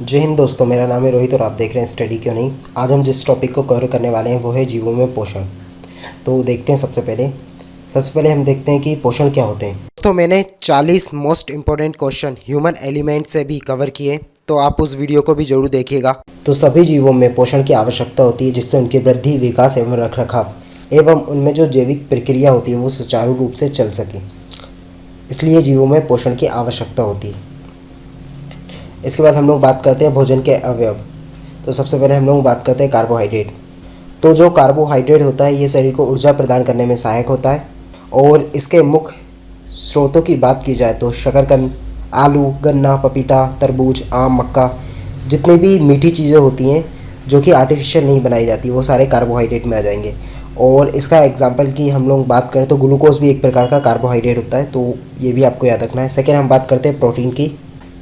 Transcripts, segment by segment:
जय हिंद दोस्तों, मेरा नाम है रोहित और आप देख रहे हैं स्टडी क्यों नहीं। आज हम जिस टॉपिक को कवर करने वाले हैं वो है जीवों में पोषण। तो देखते हैं सबसे पहले हम देखते हैं कि पोषण क्या होते हैं। दोस्तों, मैंने 40 most important question human element से भी कवर किए, तो आप उस वीडियो को भी जरूर देखिएगा। तो सभी जीवों में पोषण की आवश्यकता होती है, जिससे उनकी वृद्धि, विकास एवं रखरखाव एवं उनमें जो जैविक प्रक्रिया होती है वो सुचारू रूप से चल सके, इसलिए जीवों में पोषण की आवश्यकता होती है। इसके बाद हम लोग बात करते हैं भोजन के अवयव। तो सबसे पहले हम लोग बात करते हैं कार्बोहाइड्रेट। तो जो कार्बोहाइड्रेट होता है ये शरीर को ऊर्जा प्रदान करने में सहायक होता है, और इसके मुख्य स्रोतों की बात की जाए तो शकरकंद, आलू, गन्ना, पपीता, तरबूज, आम, मक्का, जितनी भी मीठी चीज़ें होती हैं जो कि आर्टिफिशियल नहीं बनाई जाती, वो सारे कार्बोहाइड्रेट में आ जाएंगे। और इसका एग्जाम्पल की हम लोग बात करें तो ग्लूकोज भी एक प्रकार का कार्बोहाइड्रेट होता है, तो ये भी आपको याद रखना है। सेकेंड, हम बात करते हैं प्रोटीन की।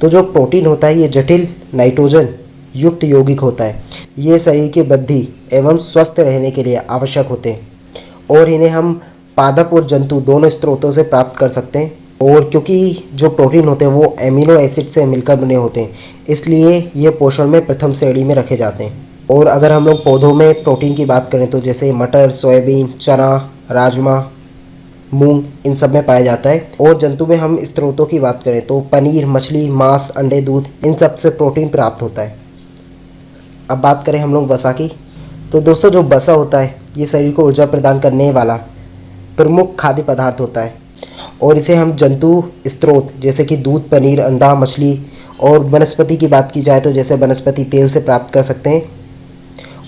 तो जो प्रोटीन होता है ये जटिल नाइट्रोजन युक्त यौगिक होता है। ये शरीर की वृद्धि एवं स्वस्थ रहने के लिए आवश्यक होते हैं, और इन्हें हम पादप और जंतु दोनों स्रोतों से प्राप्त कर सकते हैं। और क्योंकि जो प्रोटीन होते हैं वो एमिनो एसिड से मिलकर बने होते हैं, इसलिए ये पोषण में प्रथम श्रेणी में रखे जाते हैं। और अगर हम लोग पौधों में प्रोटीन की बात करें तो जैसे मटर, सोयाबीन, चना, राजमा, मूंग, इन सब में पाया जाता है। और जंतु में हम स्रोतों की बात करें तो पनीर, मछली, मांस, अंडे, दूध, इन सब से प्रोटीन प्राप्त होता है। अब बात करें हम लोग वसा की। तो दोस्तों, जो वसा होता है ये शरीर को ऊर्जा प्रदान करने वाला प्रमुख खाद्य पदार्थ होता है, और इसे हम जंतु स्रोत जैसे कि दूध, पनीर, अंडा, मछली, और वनस्पति की बात की जाए तो जैसे वनस्पति तेल से प्राप्त कर सकते हैं।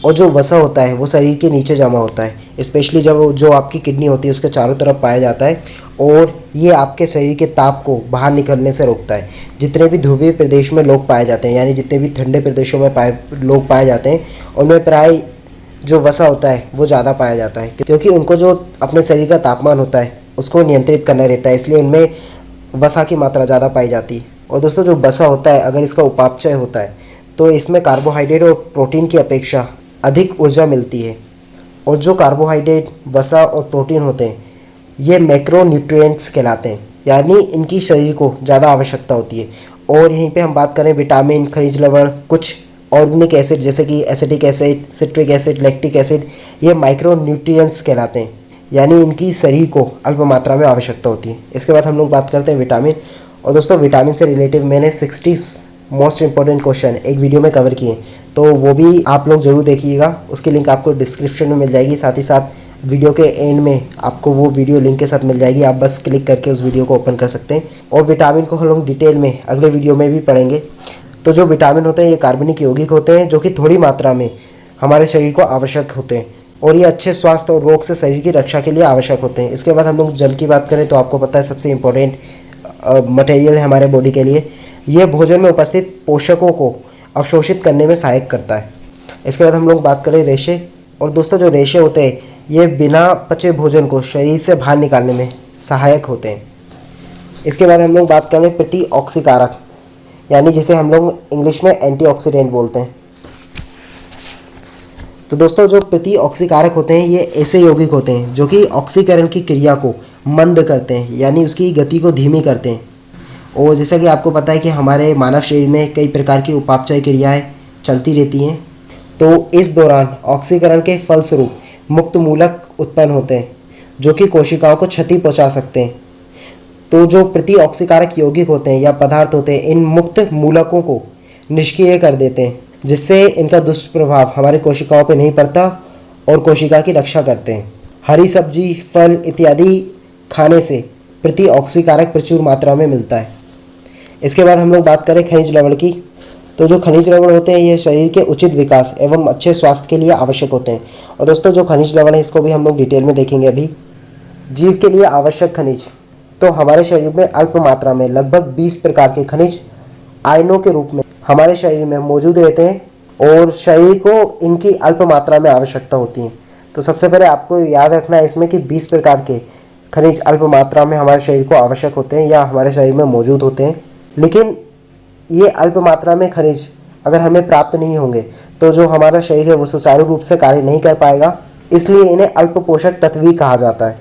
और जो वसा होता है वो शरीर के नीचे जमा होता है, स्पेशली जब जो आपकी किडनी होती है उसके चारों तरफ पाया जाता है, और ये आपके शरीर के ताप को बाहर निकलने से रोकता है। जितने भी ध्रुवीय प्रदेश में लोग पाए जाते हैं, यानी जितने भी ठंडे प्रदेशों में लोग पाए जाते हैं, उनमें प्राय जो वसा होता है वो ज़्यादा पाया जाता है, क्योंकि उनको जो अपने शरीर का तापमान होता है उसको नियंत्रित करना रहता है, इसलिए उनमें वसा की मात्रा ज़्यादा पाई जाती है। और दोस्तों, जो वसा होता है अगर इसका उपापचय होता है तो इसमें कार्बोहाइड्रेट और प्रोटीन की अपेक्षा अधिक ऊर्जा मिलती है। और जो कार्बोहाइड्रेट, वसा और प्रोटीन होते हैं ये मैक्रोन्यूट्रिएंट्स कहलाते हैं, यानी इनकी शरीर को ज़्यादा आवश्यकता होती है। और यहीं पे हम बात करें विटामिन, खनिज लवण, कुछ ऑर्गेनिक एसिड जैसे कि acetic acid, citric acid, lactic acid, ये माइक्रोन्यूट्रिएंट्स कहलाते हैं, यानी इनकी शरीर को अल्प मात्रा में आवश्यकता होती है। इसके बाद हम लोग बात करते हैं विटामिन। और दोस्तों, विटामिन से रिलेटिव मैंने 60 मोस्ट इंपॉर्टेंट क्वेश्चन एक वीडियो में कवर किए, तो वो भी आप लोग जरूर देखिएगा। उसकी लिंक आपको डिस्क्रिप्शन में मिल जाएगी, साथ ही साथ वीडियो के एंड में आपको वो वीडियो लिंक के साथ मिल जाएगी। आप बस क्लिक करके उस वीडियो को ओपन कर सकते हैं। और विटामिन को हम लोग डिटेल में अगले वीडियो में भी पढ़ेंगे। तो जो विटामिन होते हैं ये कार्बनिक यौगिक होते हैं, जो कि थोड़ी मात्रा में हमारे शरीर को आवश्यक होते हैं, और ये अच्छे स्वास्थ्य और रोग से शरीर की रक्षा के लिए आवश्यक होते हैं। इसके बाद हम लोग जल की बात करें तो आपको पता है सबसे इम्पोर्टेंट मटेरियल है हमारे बॉडी के लिए। यह भोजन में उपस्थित पोषकों को अवशोषित करने में सहायक करता है। इसके बाद हम लोग बात करें रेशे। और दोस्तों, जो रेशे होते हैं ये बिना पचे भोजन को शरीर से बाहर निकालने में सहायक होते हैं। इसके बाद हम लोग बात करें प्रतिऑक्सीकारक, यानी जिसे हम लोग इंग्लिश में एंटीऑक्सीडेंट बोलते हैं। तो दोस्तों, जो प्रतिऑक्सीकारक होते हैं ये ऐसे यौगिक होते हैं जो कि ऑक्सीकरण की क्रिया को मंद करते हैं, यानी उसकी गति को धीमी करते हैं। और जैसा कि आपको पता है कि हमारे मानव शरीर में कई प्रकार की उपापचय क्रियाएं चलती रहती हैं, तो इस दौरान ऑक्सीकरण के फलस्वरूप मुक्त मूलक उत्पन्न होते हैं जो कि कोशिकाओं को क्षति पहुंचा सकते हैं। तो जो प्रतिऑक्सीकारक यौगिक होते हैं या पदार्थ होते हैं, इन मुक्त मूलकों को निष्क्रिय कर देते हैं, जिससे इनका दुष्प्रभाव हमारी कोशिकाओं पर नहीं पड़ता और कोशिका की रक्षा करते हैं। हरी सब्जी, फल इत्यादि खाने से प्रतिऑक्सीकारक प्रचुर मात्रा में मिलता है। इसके बाद हम लोग बात करें खनिज लवण की। तो जो खनिज लवण होते हैं ये शरीर के उचित विकास एवं अच्छे स्वास्थ्य के लिए आवश्यक होते हैं। और दोस्तों, जो खनिज लवण है इसको भी हम लोग डिटेल में देखेंगे अभी। जीव के लिए आवश्यक खनिज। तो हमारे शरीर में अल्प मात्रा में लगभग 20 प्रकार के खनिज आयनों के रूप में हमारे शरीर में मौजूद रहते हैं, और शरीर को इनकी अल्प मात्रा में आवश्यकता होती है। तो सबसे पहले आपको याद रखना है इसमें कि 20 प्रकार के खनिज अल्प मात्रा में हमारे शरीर को आवश्यक होते हैं या हमारे शरीर में मौजूद होते हैं। लेकिन ये अल्प मात्रा में खनिज अगर हमें प्राप्त नहीं होंगे तो जो हमारा शरीर है वो सुचारू रूप से कार्य नहीं कर पाएगा, इसलिए इन्हें अल्प पोषक तत्व भी कहा जाता है।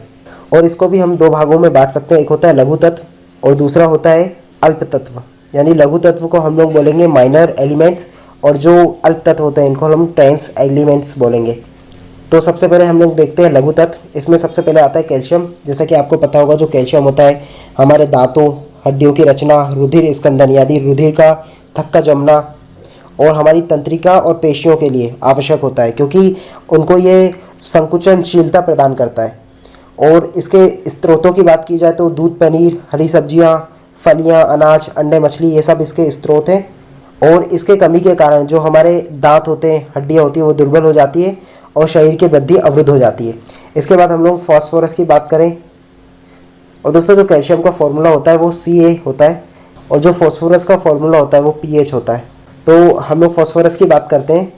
और इसको भी हम दो भागों में बांट सकते हैं, एक होता है लघु तत्व और दूसरा होता है अल्प तत्व। यानी लघु तत्व को हम लोग बोलेंगे माइनर एलिमेंट्स, और जो अल्प तत्व होते हैं इनको हम ट्रेंस एलिमेंट्स बोलेंगे। तो सबसे पहले हम लोग देखते हैं लघु तत्व। इसमें सबसे पहले आता है कैल्शियम। जैसा कि आपको पता होगा, जो कैल्शियम होता है हमारे दांतों, हड्डियों की रचना, रुधिर स्कंदन यानी रुधिर का थक्का जमना, और हमारी तंत्रिका और पेशियों के लिए आवश्यक होता है, क्योंकि उनको ये संकुचनशीलता प्रदान करता है। और इसके स्रोतों की बात की जाए तो दूध, पनीर, हरी सब्जियां, फलियां, अनाज, अंडे, मछली, ये सब इसके स्रोत हैं। और इसके कमी के कारण जो हमारे दांत होते हैं, हड्डियां होती है, वो दुर्बल हो जाती है और शरीर की वृद्धि अवरुद्ध हो जाती है। इसके बाद हम लोग फास्फोरस की बात करें, और दोस्तों जो कैल्शियम का फॉर्मूला होता है वो Ca होता है, और जो फास्फोरस का फॉर्मूला होता है वो पीएच होता है। तो हम लोग फास्फोरस की बात करते हैं।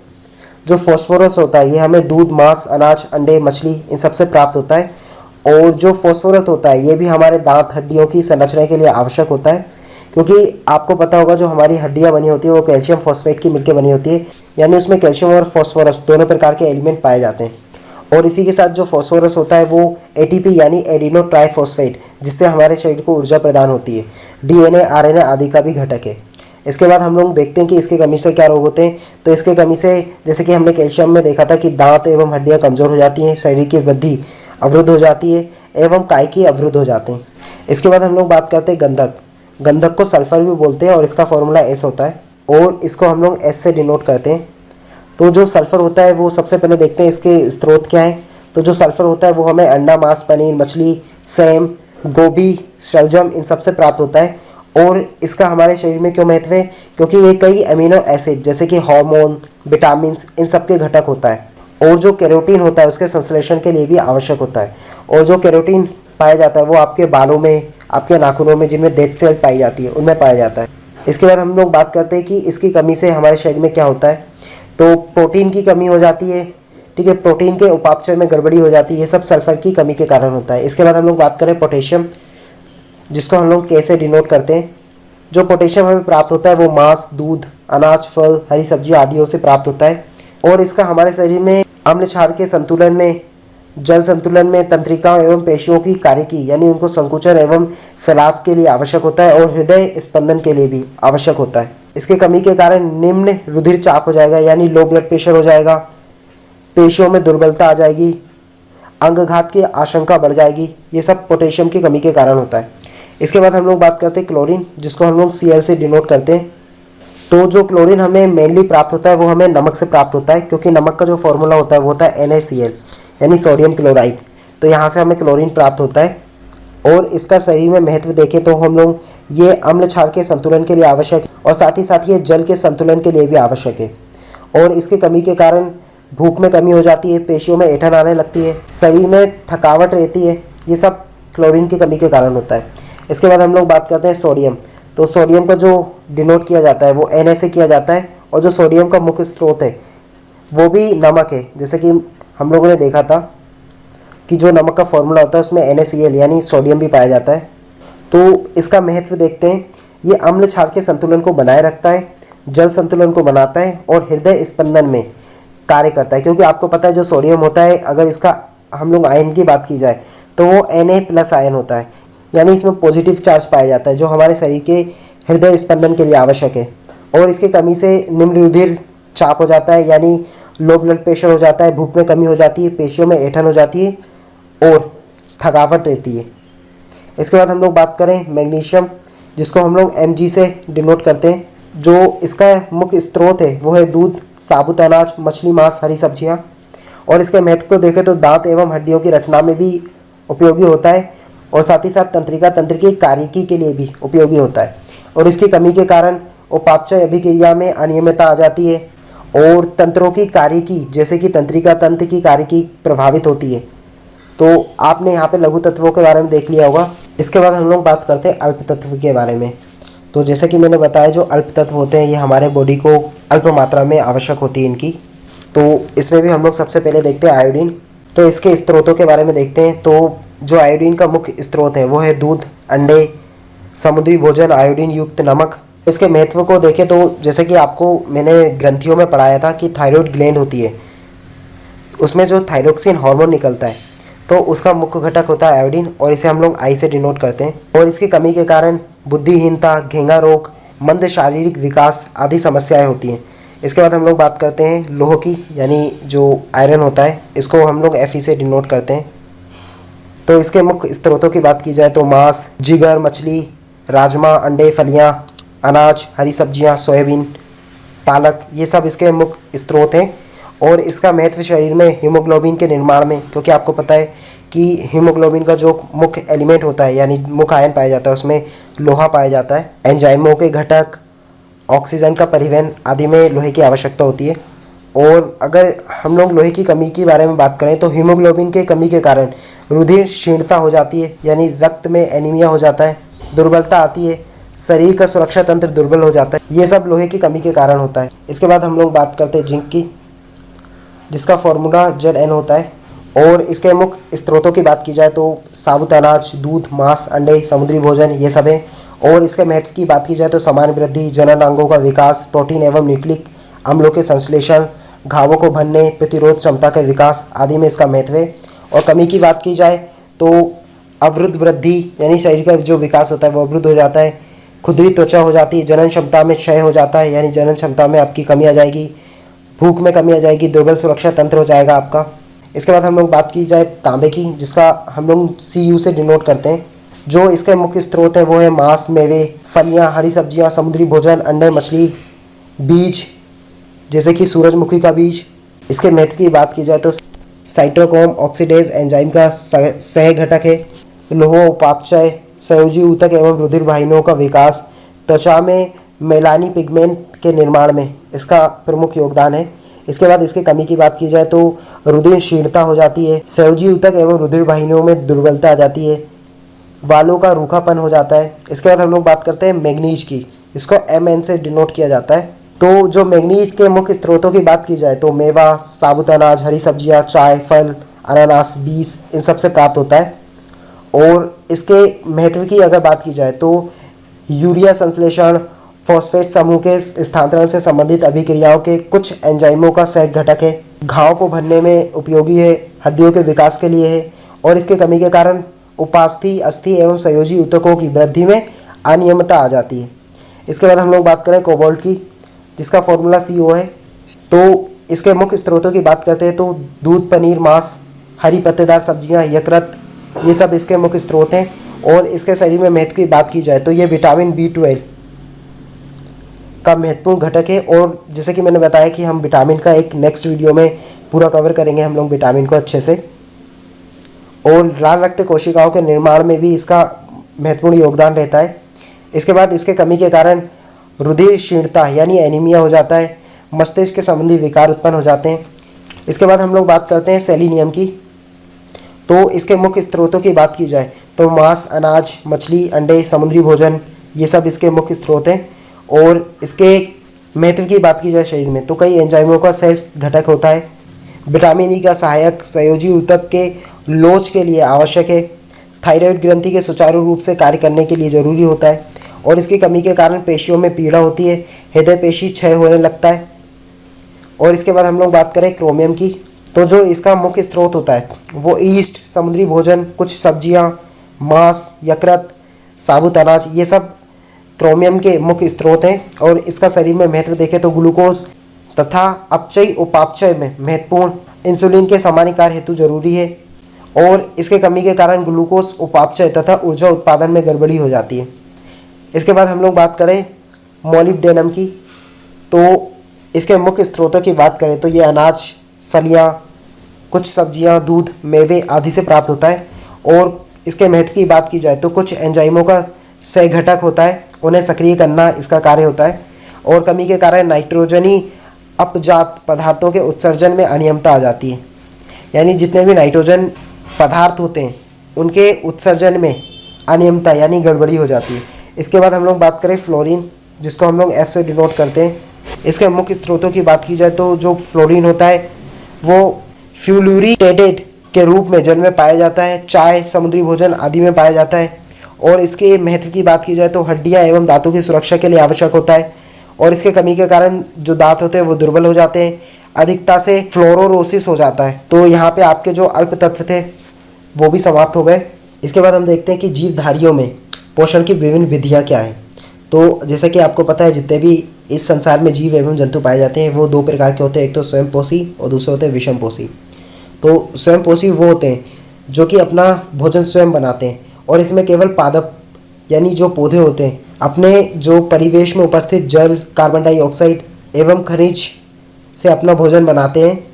जो फास्फोरस होता है ये हमें दूध, मांस, अनाज, अंडे, मछली, इन सब से प्राप्त होता है। और जो फास्फोरस होता है ये भी हमारे दांत, हड्डियों की संरचना के लिए आवश्यक होता है, क्योंकि आपको पता होगा जो हमारी हड्डियां बनी होती है वो कैल्शियम फॉस्फेट की मिलकर बनी होती है, यानी उसमें कैल्शियम और फास्फोरस दोनों प्रकार के एलिमेंट पाए जाते हैं। और इसी के साथ जो फास्फोरस होता है वो एटीपी यानी एडिनो ट्राइफॉस्फेट, जिससे हमारे शरीर को ऊर्जा प्रदान होती है, डीएनए, आरएनए आदि का भी घटक है। इसके बाद हम लोग देखते हैं कि इसकी कमी से क्या रोग होते हैं। तो इसके कमी से, जैसे कि हमने कैल्शियम में देखा था कि दांत एवं हड्डियां कमजोर हो जाती हैं, शरीर की वृद्धि अवरुद्ध हो जाती है एवं कायिकी अवरुद्ध हो जाते हैं। इसके बाद हम लोग बात करते हैं गंधक। गंधक को सल्फर भी बोलते हैं और इसका फॉर्मूला एस होता है, और इसको हम लोग एस से डिनोट करते हैं। तो जो सल्फर होता है वो सबसे पहले देखते हैं इसके स्रोत क्या है। तो जो सल्फर होता है वो हमें अंडा, मांस, पनीर, मछली, सेम, गोभी, शलजम, इन सब से प्राप्त होता है। और इसका हमारे शरीर में क्यों महत्व है? क्योंकि ये कई अमीनो एसिड जैसे कि हार्मोन, विटामिन, इन सब के घटक होता है। और जो कैरोटीन होता है उसके संश्लेषण के लिए भी आवश्यक होता है। और जो कैरोटीन पाया जाता है वो आपके बालों में, आपके नाखूनों में, जिनमें डेड सेल पाई जाती है, उनमें पाया जाता है। इसके बाद हम लोग बात करते हैं कि इसकी कमी से हमारे शरीर में क्या होता है। तो प्रोटीन की कमी हो जाती है, ठीक है, प्रोटीन के उपापचय में गड़बड़ी हो जाती है, ये सब सल्फर की कमी के कारण होता है। इसके बाद हम लोग बात करें पोटेशियम, जिसको हम लोग के से डिनोट करते हैं। जो पोटेशियम हमें प्राप्त होता है वो मांस, दूध, अनाज, फल, हरी सब्जी आदियों से प्राप्त होता है। और इसका हमारे शरीर में अम्ल क्षार के संतुलन में, जल संतुलन में, तंत्रिका एवं पेशियों की कार्यकी यानी उनको संकुचन एवं फैलाव के लिए आवश्यक होता है, और हृदय स्पंदन के लिए भी आवश्यक होता है। इसके कमी के कारण निम्न रुधिर चाप हो जाएगा, यानी लो ब्लड प्रेशर हो जाएगा, पेशियों में दुर्बलता आ जाएगी, अंगघात की आशंका बढ़ जाएगी। ये सब पोटेशियम की कमी के कारण होता है। इसके बाद हम लोग बात करते हैं क्लोरीन, जिसको हम लोग Cl से डिनोट करते हैं। तो जो क्लोरीन हमें मेनली प्राप्त होता है वो हमें नमक से प्राप्त होता है, क्योंकि नमक का जो फॉर्मूला होता है वो होता है NaCl यानी सोडियम क्लोराइड। तो यहाँ से हमें क्लोरीन प्राप्त होता है। और इसका शरीर में महत्व देखें तो हम लोग ये अम्ल क्षार के संतुलन के लिए आवश्यक है, और साथ ही ये जल के संतुलन के लिए भी आवश्यक है। और इसकी कमी के कारण भूख में कमी हो जाती है, पेशियों में ऐंठन आने लगती है, शरीर में थकावट रहती है। ये सब क्लोरीन की कमी के कारण होता है। इसके बाद हम लोग बात करते हैं सोडियम। तो सोडियम का जो डिनोट किया जाता है वो Na से किया जाता है, और जो सोडियम का मुख्य स्रोत है वो भी नमक है। जैसे कि हम लोगों ने देखा था कि जो नमक का फॉर्मूला होता है उसमें NaCl यानी सोडियम भी पाया जाता है। तो इसका महत्व देखते हैं। ये अम्ल क्षार के संतुलन को बनाए रखता है, जल संतुलन को बनाता है, और हृदय स्पंदन में कार्य करता है। क्योंकि आपको पता है जो सोडियम होता है, अगर इसका हम लोग आयन की बात की जाए तो वो Na+ आयन होता है, यानी इसमें पॉजिटिव चार्ज पाया जाता है, जो हमारे शरीर के हृदय स्पंदन के लिए आवश्यक है। और इसकी कमी से निम्न रुधिर चाप हो जाता है, यानी लो ब्लड प्रेशर हो जाता है, भूख में कमी हो जाती है, पेशियों में ऐंठन हो जाती है, और थकावट रहती है। इसके बाद हम लोग बात करें मैग्नीशियम, जिसको हम लोग Mg से डिनोट करते हैं। जो इसका मुख्य स्रोत है वो है दूध, साबुत अनाज, मछली, मांस, हरी सब्जियां। और इसके महत्व को देखें तो दांत एवं हड्डियों की रचना में भी उपयोगी होता है, और साथ ही साथ तंत्रिका तंत्र की कार्यकी के लिए भी उपयोगी होता है। और इसकी कमी के कारण उपापचय अभिक्रिया में अनियमितता आ जाती है, और तंत्रों की कार्यकी जैसे कि तंत्रिका तंत्र की कार्यकी प्रभावित होती है। तो आपने यहाँ पे लघु तत्वों के बारे में देख लिया होगा। इसके बाद हम लोग बात करते हैं अल्प तत्व के बारे में। तो जैसे कि मैंने बताया, जो अल्प तत्व होते हैं ये हमारे बॉडी को अल्प मात्रा में आवश्यक होती है इनकी। तो इसमें भी हम लोग सबसे पहले देखते हैं आयोडीन। तो इसके स्रोतों के बारे में देखते हैं। तो जो आयोडीन का मुख्य स्रोत है वो है दूध, अंडे, समुद्री भोजन, आयोडीन युक्त नमक। इसके महत्व को देखें तो जैसे कि आपको मैंने ग्रंथियों में पढ़ाया था कि थायराइड ग्लैंड होती है, उसमें जो थायरोक्सिन हार्मोन निकलता है, तो उसका मुख्य घटक होता है आयोडीन, और इसे हम लोग आई से डिनोट करते हैं। और इसकी कमी के कारण बुद्धिहीनता, घेंगा रोग, मंद शारीरिक विकास आदि समस्याएं होती हैं। इसके बाद हम लोग बात करते हैं लोह की, यानी जो आयरन होता है इसको हम लोग Fe से डिनोट करते हैं। तो इसके मुख्य स्रोतों की बात की जाए तो मांस, जिगर, मछली, राजमा, अंडे, फलियां, अनाज, हरी सब्जियां, सोयाबीन, पालक, ये सब इसके मुख्य स्रोत हैं। और इसका महत्व शरीर में हीमोग्लोबिन के निर्माण में, क्योंकि आपको पता है कि हीमोग्लोबिन का जो मुख्य एलिमेंट होता है यानी मुख्य आयन पाया जाता है उसमें लोहा पाया जाता है। एंजाइमों के घटक, ऑक्सीजन का परिवहन आदि में लोहे की आवश्यकता होती है। और अगर हम लोग लोहे की कमी के बारे में बात करें तो हीमोग्लोबिन के कमी के कारण रुधिर क्षीणता हो जाती है, यानी रक्त में एनीमिया हो जाता है, दुर्बलता आती है, शरीर का सुरक्षा तंत्र दुर्बल हो जाता है। ये सब लोहे की कमी के कारण होता है। इसके बाद हम लोग बात करते हैं जिंक की, जिसका फॉर्मूला Zn होता है। और इसके मुख्य स्रोतों की बात की जाए तो साबुत अनाज, दूध, मांस, अंडे, समुद्री भोजन, ये सब है। और इसके महत्व की बात की जाए तो सामान्य वृद्धि, जनन अंगों का विकास, प्रोटीन एवं न्यूक्लिक अम्लों के संश्लेषण, घावों को भरने, प्रतिरोध क्षमता के विकास आदि में इसका महत्व है। और कमी की बात की जाए तो अवरुद्ध वृद्धि, यानी शरीर का जो विकास होता है वो अवरुद्ध हो जाता है, खुरदरी त्वचा हो जाती है, जनन क्षमता में क्षय हो जाता है, यानी जनन क्षमता में आपकी कमी आ जाएगी, भूख में कमी आ जाएगी, दुर्बल सुरक्षा तंत्र हो जाएगा आपका। इसके बाद हम लोग बात की जाए तांबे की, जिसका हम लोग Cu से डिनोट करते हैं। जो इसके मुख्य स्रोत है वो है मांस, मेवे, फलियां, हरी सब्जियां, समुद्री भोजन, अंडे, मछली, बीज जैसे कि सूरजमुखी का बीज। इसके महत्व की बात की जाए तो साइटोक्रोम ऑक्सीडेज एंजाइम का सह घटक है। लोह उपापचय, संयोजी ऊतक एवं रुधिर वाहिनियों का विकास, त्वचा में मेलानी पिगमेंट के निर्माण में इसका प्रमुख योगदान है। इसके बाद इसकी कमी की बात की जाए तो रुधिर क्षीणता हो जाती है, संयोजी ऊतक एवं रुधिर वाहिनियों में दुर्बलता आ जाती है, बालों का रूखापन हो जाता है। इसके बाद हम लोग बात करते हैं मैग्नीज की, इसको Mn से डिनोट किया जाता है। तो जो मैग्नीज के मुख्य स्रोतों की बात की जाए तो मेवा, साबुत अनाज, हरी सब्जियां, चाय, फल, अनानास, बीज, इन सब से प्राप्त होता है। और इसके महत्व की अगर बात की जाए तो यूरिया संश्लेषण, फॉस्फेट समूह के स्थानांतरण से संबंधित अभिक्रियाओं के कुछ एंजाइमों का सहायक घटक है, घाव को भरने में उपयोगी है, हड्डियों के विकास के लिए है। और इसके कमी के कारण उपास्थि, अस्थि एवं संयोजी ऊतकों की वृद्धि में अनियमितता आ जाती है। इसके बाद हम लोग बात करें कोबाल्ट की, जिसका फॉर्मूला CO है। तो इसके मुख्य स्रोतों की बात करते हैं तो दूध, पनीर, मांस, हरी पत्तेदार सब्जियां, यकृत, ये सब इसके मुख्य स्रोत हैं। और इसके शरीर में महत्व की बात की जाए तो ये विटामिन B12 का महत्वपूर्ण घटक है। और जैसे कि मैंने बताया कि हम विटामिन का एक नेक्स्ट वीडियो में पूरा कवर करेंगे हम लोग विटामिन को अच्छे से। और लाल रक्त कोशिकाओं के निर्माण में भी इसका महत्वपूर्ण योगदान रहता है। इसके बाद इसके कमी के कारण रुधिर क्षीणता यानी एनीमिया हो जाता है, मस्तिष्क के संबंधी विकार उत्पन्न हो जाते हैं। इसके बाद हम लोग बात करते हैं सेलेनियम की। तो इसके मुख्य स्रोतों की बात की जाए तो मांस, अनाज, मछली, अंडे, समुद्री भोजन, ये सब इसके मुख्य स्रोत हैं। और इसके महत्व की बात की जाए शरीर में तो कई एंजाइमों का सह घटक होता है। विटामिन E का सहायक संयोजी ऊतक के लोच के लिए आवश्यक है, थायराइड ग्रंथि के सुचारू रूप से कार्य करने के लिए जरूरी होता है। और इसकी कमी के कारण पेशियों में पीड़ा होती है, हृदय पेशी क्षय होने लगता है। और इसके बाद हम लोग बात करें क्रोमियम की, तो जो इसका मुख्य स्रोत होता है वो ईस्ट, समुद्री भोजन, कुछ सब्जियां, मांस, यकृत, साबुत अनाज, ये सब क्रोमियम के मुख्य स्रोत हैं। और इसका शरीर में महत्व देखें तो ग्लूकोज तथा अपचय उपापचय में महत्वपूर्ण, इंसुलिन के सामान्य कार्य हेतु जरूरी है। और इसके कमी के कारण ग्लूकोज उपापचय तथा ऊर्जा उत्पादन में गड़बड़ी हो जाती है। इसके बाद हम लोग बात करें मोलिब्डेनम की, तो इसके मुख्य स्रोतों की बात करें तो ये अनाज, फलियां, कुछ सब्जियां, दूध, मेवे आदि से प्राप्त होता है। और इसके महत्व की बात की जाए तो कुछ एंजाइमों का सह घटक होता है, उन्हें सक्रिय करना इसका कार्य होता है। और कमी के कारण नाइट्रोजनी अपजात पदार्थों के उत्सर्जन में अनियमितता आ जाती है, यानी जितने भी नाइट्रोजन पदार्थ होते हैं उनके उत्सर्जन में अनियमितता यानी गड़बड़ी हो जाती है। इसके बाद हम लोग बात करें फ्लोरीन, जिसको हम लोग F से डिनोट करते हैं। इसके मुख्य स्रोतों की बात की जाए तो जो फ्लोरीन होता है वो फ्लूरिडेटेड के रूप में जल में पाया जाता है, चाय, समुद्री भोजन आदि में पाया जाता है। और इसके महत्व की बात की जाए तो हड्डियां एवं दांतों की सुरक्षा के लिए आवश्यक होता है। और इसके कमी के कारण जो दांत होते हैं वो दुर्बल हो जाते हैं, अधिकता से फ्लोरोसिस हो जाता है। तो यहाँ पे आपके जो अल्प तत्व थे वो भी समाप्त हो गए। इसके बाद हम देखते हैं कि जीवधारियों में पोषण की विभिन्न विधियाँ क्या हैं। तो जैसा कि आपको पता है, जितने भी इस संसार में जीव एवं जंतु पाए जाते हैं वो 2 प्रकार के होते हैं, एक तो स्वयंपोषी और दूसरे होते हैं विषमपोषी। तो स्वयंपोषी वो होते हैं जो कि अपना भोजन स्वयं बनाते हैं, और इसमें केवल पादप यानी जो पौधे होते हैं अपने जो परिवेश में उपस्थित जल, कार्बन डाइऑक्साइड एवं खनिज से अपना भोजन बनाते हैं।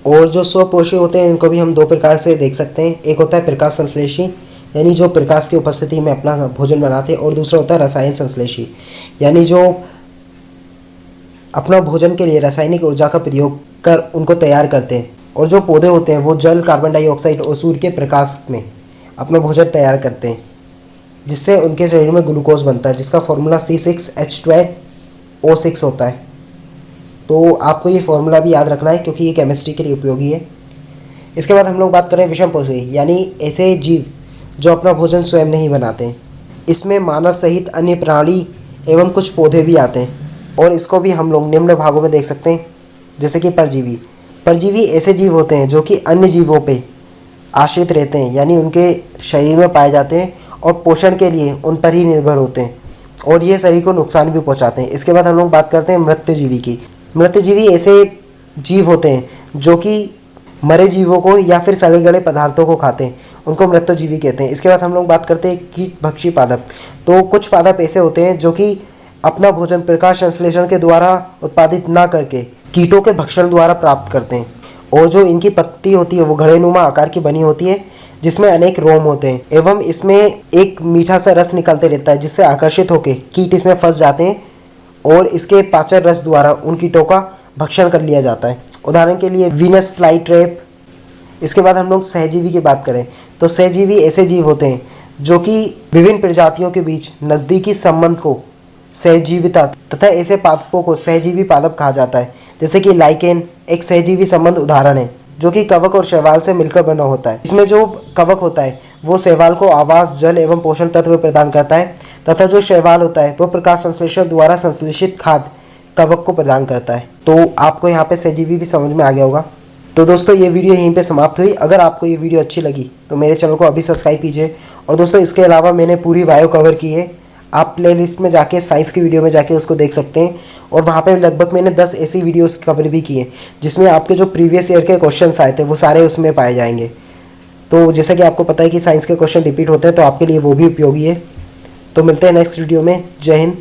और जो स्वपोषी होते हैं इनको भी हम 2 प्रकार से देख सकते हैं, एक होता है प्रकाश संश्लेषी यानी जो प्रकाश की उपस्थिति में अपना भोजन बनाते हैं, और दूसरा होता है रसायन संश्लेषी यानी जो अपना भोजन के लिए रासायनिक ऊर्जा का प्रयोग कर उनको तैयार करते हैं। और जो पौधे होते हैं वो जल, कार्बन डाइऑक्साइड और सूर्य के प्रकाश में अपना भोजन तैयार करते हैं, जिससे उनके शरीर में ग्लूकोज बनता है, जिसका फॉर्मूला C6H12O6 होता है। तो आपको ये फॉर्मूला भी याद रखना है क्योंकि ये केमिस्ट्री के लिए उपयोगी है। इसके बाद हम लोग बात करें विषमपोषी यानी ऐसे जीव जो अपना भोजन स्वयं नहीं बनाते हैं। इसमें मानव सहित अन्य प्राणी एवं कुछ पौधे भी आते हैं, और इसको भी हम लोग निम्न भागों में देख सकते हैं, जैसे कि परजीवी। परजीवी ऐसे जीव होते हैं जो कि अन्य जीवों पे आश्रित रहते हैं, यानी उनके शरीर में पाए जाते हैं और पोषण के लिए उन पर ही निर्भर होते हैं, और ये शरीर को नुकसान भी पहुंचाते हैं। इसके बाद हम लोग बात करते हैं मृत्युजीवी की। मृत्युजीवी ऐसे जीव होते हैं जो कि मरे जीवों को या फिर सड़े गले पदार्थों को खाते हैं, उनको मृत्युजीवी कहते हैं। इसके बाद हम लोग बात करते हैं कीट भक्षी पादप। तो कुछ पादप ऐसे होते हैं जो कि अपना भोजन प्रकाश संश्लेषण के द्वारा उत्पादित ना करके कीटों के भक्षण द्वारा प्राप्त करते हैं, और जो इनकी पत्ती होती है वो घड़ेनुमा आकार की बनी होती है, जिसमें अनेक रोम होते हैं, एवं इसमें एक मीठा सा रस निकलते रहता है, जिससे आकर्षित होकर कीट इसमें फंस जाते हैं, और इसके पाचन रस द्वारा उन कीटों का भक्षण कर लिया जाता है। उदाहरण के लिए वीनस फ्लाई ट्रैप। इसके बाद हम लोग सहजीवी की बात करें तो सहजीवी ऐसे जीव होते हैं जो कि विभिन्न प्रजातियों के बीच नज़दीकी संबंध को सहजीविता तथा ऐसे पादपों को सहजीवी पादप कहा जाता है, जैसे कि लाइकेन एक सहजीवी संबंध उदाहरण है जो कि कवक और शैवाल से मिलकर बना होता है। इसमें जो कवक होता है वो शैवाल को आवास, जल एवं पोषण तत्व प्रदान करता है, तथा जो शैवाल होता है वो प्रकाश संश्लेषण द्वारा संश्लेषित खाद्य कवक को प्रदान करता है। तो आपको यहाँ पे सहजीवी भी समझ में आ गया होगा। तो दोस्तों ये वीडियो यहीं पे समाप्त हुई। अगर आपको ये वीडियो अच्छी लगी तो मेरे चैनल को अभी सब्सक्राइब कीजिए। और दोस्तों इसके अलावा मैंने पूरी बायो कवर की है, आप प्लेलिस्ट में जाके साइंस की वीडियो में जाके उसको देख सकते हैं, और वहाँ पे लगभग मैंने 10 ऐसी वीडियोस कवर भी की है जिसमें आपके जो प्रीवियस ईयर के क्वेश्चंस आए थे वो सारे उसमें पाए जाएंगे। तो जैसा कि आपको पता है कि साइंस के क्वेश्चन रिपीट होते हैं, तो आपके लिए वो भी उपयोगी है। तो मिलते हैं नेक्स्ट वीडियो में। जय हिंद।